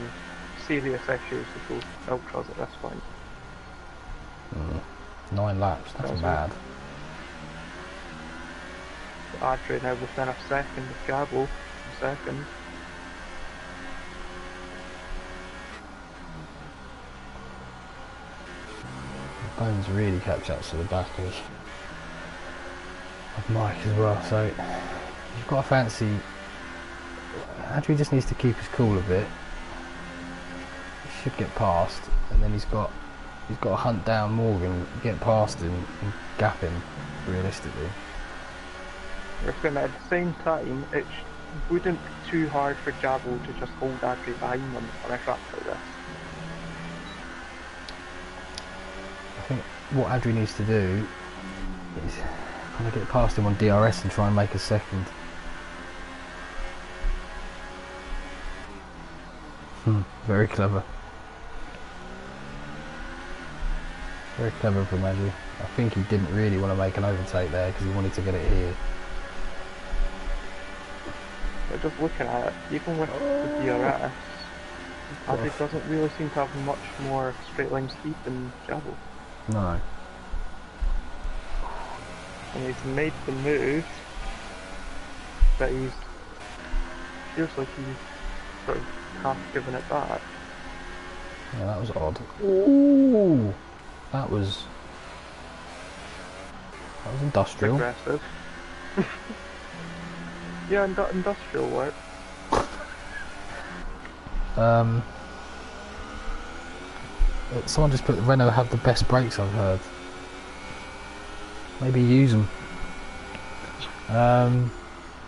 serious issues with those ultras at this point. 9 laps, that's mad. Adri now within a second of Jabbo, second. Bones really catch up to the back of Mike as well, so you've got to fancy. Adri just needs to keep his cool a bit. He should get past, and then he's got to hunt down Morgan, get past him and gap him realistically. I reckon at the same time it wouldn't be too hard for Jabbo to just hold Adri behind them on a track like this. I think what Adri needs to do is kind of get past him on DRS and try and make a second. Very clever. Very clever from Adri. I think he didn't really want to make an overtake there because he wanted to get it here. But just looking at it, even with the DRS, Adri doesn't really seem to have much more straight line speed than Jabbo. No. And he's made the move, but he's feels like he's sort of half given it back. Yeah, that was odd. Ooh, that was industrial. Aggressive. Yeah, industrial work. Someone just put Renault have the best brakes I've heard. Maybe use them.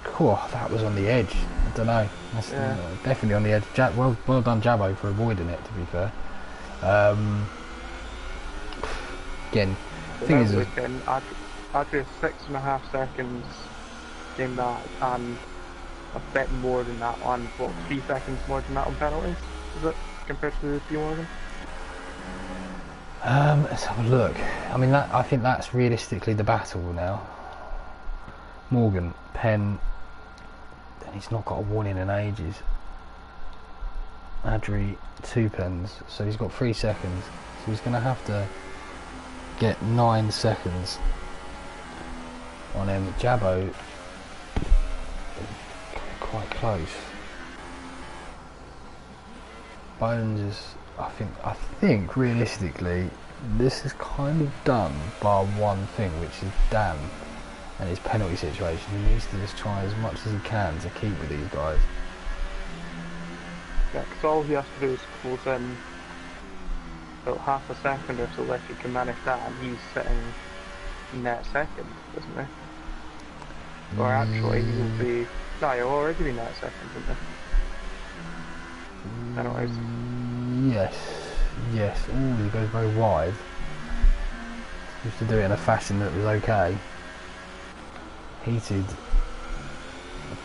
Cool, that was on the edge. I don't know. That's definitely on the edge. Well done, Jabbo, for avoiding it. To be fair, again, So thing now is, looking, Adria's 6.5 seconds game that, and a bit more than that on, what, 3 seconds more than that on penalties? Is it, compared to De Morgan? let's have a look. I mean, I think that's realistically the battle now. Morgan, Penn, and he's not got a warning in ages. Adri, 2 pens, so he's got 3 seconds. So he's going to have to get 9 seconds on him. Jabbo, quite close. Bones is, I think realistically, this is kind of done by one thing, which is Dan and his penalty situation. He needs to just try as much as he can to keep with these guys. Yeah, because all he has to do is close in about half a second or so if he can manage that, and he's sitting net second, isn't he? Or actually, he will be. No, he'll already be net second, isn't he? Penalties. Yes. Ooh, he goes very wide. Used to do it in a fashion that was okay. Heated.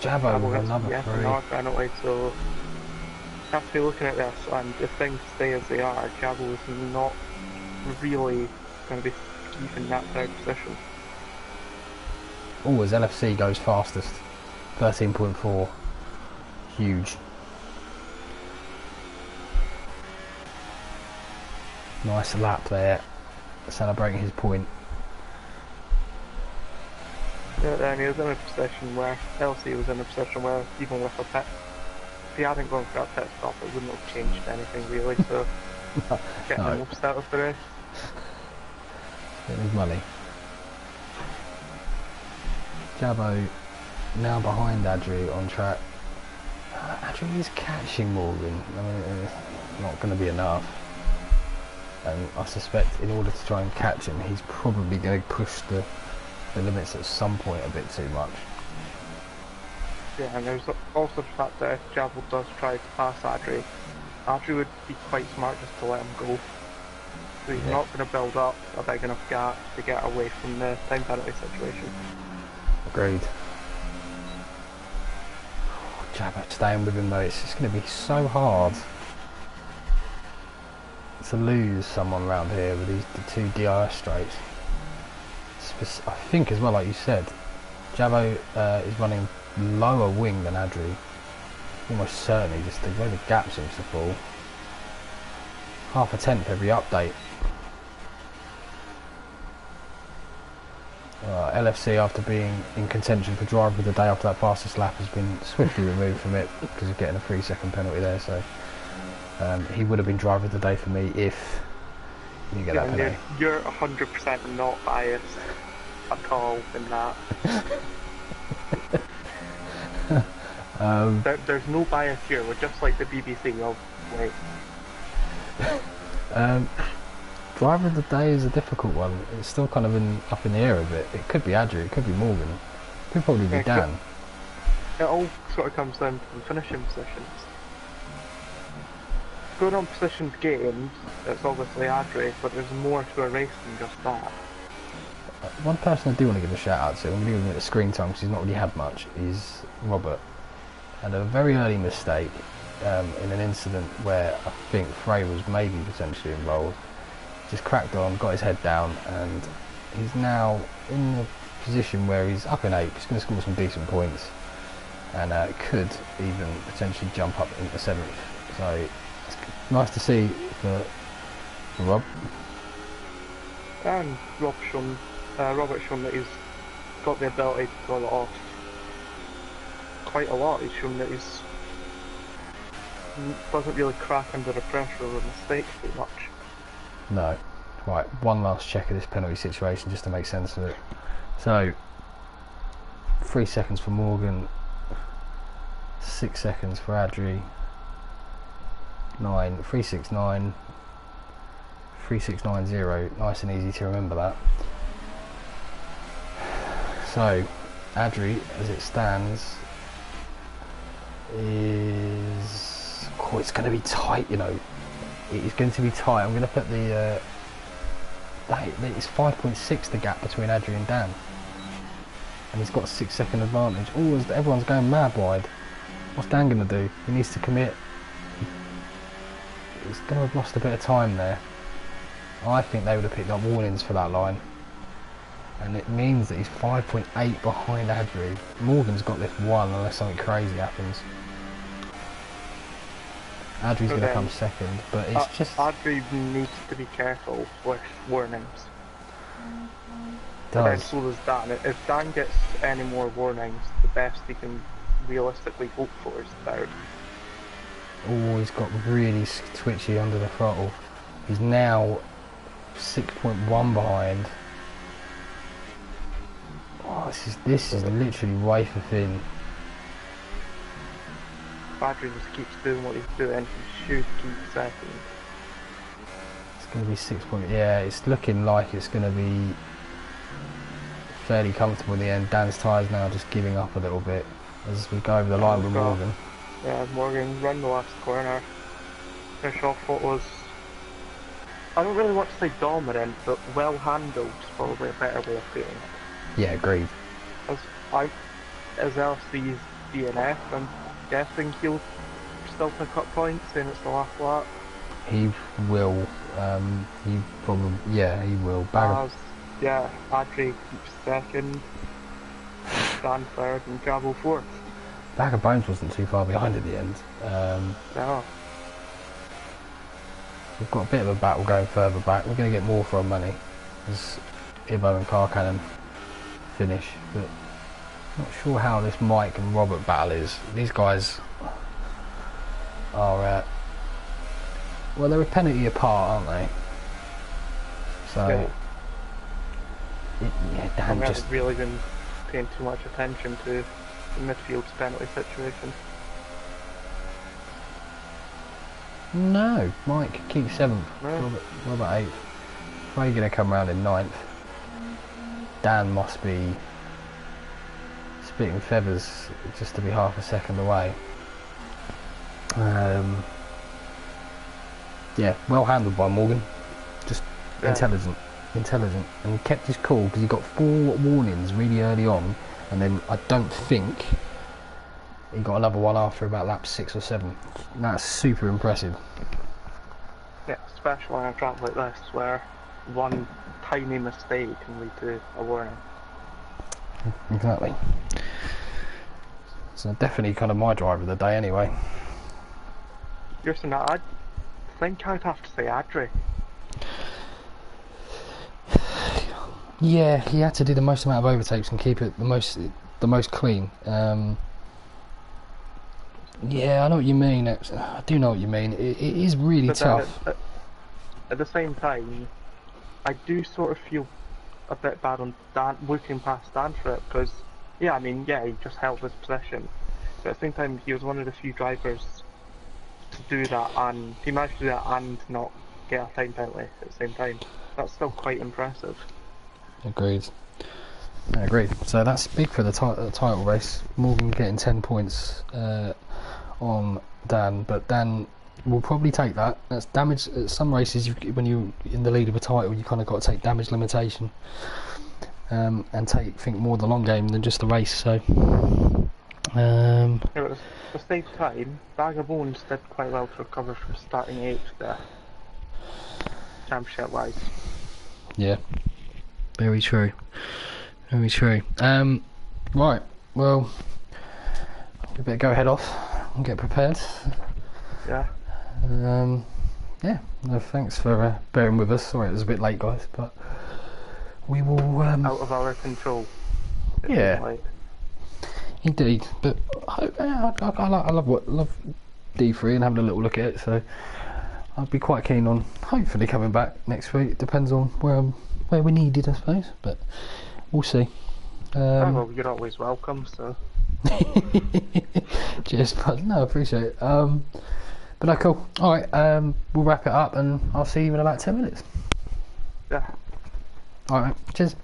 Jabbo with another 3. Another penalty, so have to be looking at this, and if things stay as they are, Jabbo is not really going to be keeping that third position. Oh, as LFC goes fastest. 13.4. Huge. Nice lap there. Celebrating his point. Yeah, and he was in a position where LC was in a position where even with a pit, if he hadn't gone for that pit stop, it wouldn't have changed anything really. So getting the most out of the race. Getting his money. Jabbo now behind Adri on track. Adri is catching Morgan. I mean, it's not going to be enough. And I suspect in order to try and catch him, he's probably going to push the limits at some point a bit too much. Yeah, and there's also the fact that if Jabbo does try to pass Adri, Adri would be quite smart just to let him go. So he's not going to build up a big enough gap to get away from the time penalty situation. Agreed. Jabbo staying with him though, it's just going to be so hard to lose someone around here with the 2 DRS straights. I think as well, like you said, Jabbo is running lower wing than Adri. Almost certainly, just the way the gap seems to fall. Half a tenth every update. LFC, after being in contention for driver of the day after that fastest lap, has been swiftly removed from it because of getting a 3-second penalty there. So he would have been driver of the day for me if you get that penalty. You're 100% not biased at all in that. There's no bias here. We're just like the BBC. Oh, wait. Driver of the day is a difficult one. It's still kind of up in the air a bit. It could be Adri, it could be Morgan, it could probably be Dan. It all sort of comes down to the finishing positions. Going on positioned games, it's obviously Adri, but there's more to a race than just that. One person I do want to give a shout out to, I'm going to give him a bit of screen time because he's not really had much, is Robert. Had a very early mistake in an incident where I think Frey was maybe potentially involved. Just cracked on, got his head down, and he's now in a position where he's up in 8th. He's going to score some decent points, and could even potentially jump up into 7th. So it's nice to see for Rob. And Robert's shown that he's got the ability to pull it off quite a lot. He's shown that he's doesn't really crack under the pressure of a mistake too much. No. Right, one last check of this penalty situation just to make sense of it. So 3 seconds for Morgan, 6 seconds for Adri, 369, 3690, nice and easy to remember that. So Adri, as it stands, is... oh, it's going to be tight, you know. It is going to be tight. I'm going to put the it's 5.6 the gap between Adri and Dan, and he's got a 6-second advantage. Oh, everyone's going mad wide. What's Dan going to do? He needs to commit. He's going to have lost a bit of time there. I think they would have picked up warnings for that line, and it means that he's 5.8 behind Adri. Morgan's got this one unless something crazy happens. Adri's going to come second, but it's just... Adri needs to be careful with warnings. Does. And so does Dan. If Dan gets any more warnings, the best he can realistically hope for is third. Oh, he's got really twitchy under the throttle. He's now 6.1 behind. Oh, this is literally wafer thin. Adri just keeps doing what he's doing. He should keep second. It's going to be 6 point. Yeah, it's looking like it's going to be fairly comfortable in the end. Dan's tyres now just giving up a little bit as we go over the line with Morgan. Yeah, Morgan run the last corner. Finish off what was, I don't really want to say dominant, but well handled is probably a better way of putting it. Yeah, agreed. As LC's DNF, I'm guessing he'll still pick up points, saying it's the last lap. He will. He probably. Yeah, he will. Yeah, Adri keeps second, Dan third, and Jabo fourth. Bag of Bones wasn't too far behind at the end. No. We've got a bit of a battle going further back. We're going to get more for our money as Ivo and Car Cannon finish, but not sure how this Mike and Robert battle is. These guys are well, they're a penalty apart, aren't they? So yeah, Dan I just haven't really been paying too much attention to the midfield's penalty situation. no. Mike keeps 7th. No. Robert 8th. Probably going to come round in 9th. Dan must be splitting feathers just to be half a second away. Yeah, well handled by Morgan. Just intelligent, and kept his cool because he got 4 warnings really early on, and then I don't think he got another one after about lap 6 or 7. That's super impressive. Yeah, especially on a track like this where one tiny mistake can lead to a warning. Exactly. So definitely kind of my driver of the day anyway. Listen, I think I'd have to say Adri. Yeah, he had to do the most amount of overtakes and keep it the most clean. Yeah, I know what you mean. I do know what you mean. It is really tough. At the same time, I do sort of feel a bit bad on Dan, looking past Dan for it, because, yeah, I mean, yeah, he just held his position. But at the same time, he was one of the few drivers to do that, and he managed to do that and not get a time penalty at the same time. That's still quite impressive. Agreed. Agreed. So that's big for the title race. Morgan getting 10 points on Dan, but Dan will probably take that. That's damage. At some races, when you're in the lead of a title, you kind of got to take damage limitation and think more the long game than just the race. So. Yeah, but at the same time, Bag of Bones did quite well to recover from starting 8th there, championship wise. Yeah, very true. Very true. Right, well, we better go head off and get prepared. Yeah. Yeah, no, thanks for bearing with us. Sorry it was a bit late, guys, but we will... out of our control. Yeah. Indeed, but I love D3 and having a little look at it, so I'd be quite keen on hopefully coming back next week. It depends on where we're needed, I suppose, but we'll see. Well, you're always welcome, so. Cheers, bud. No, I appreciate it. But no, cool. Alright, we'll wrap it up and I'll see you in about 10 minutes. Yeah. Alright, cheers.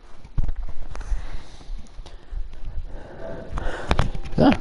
Yeah.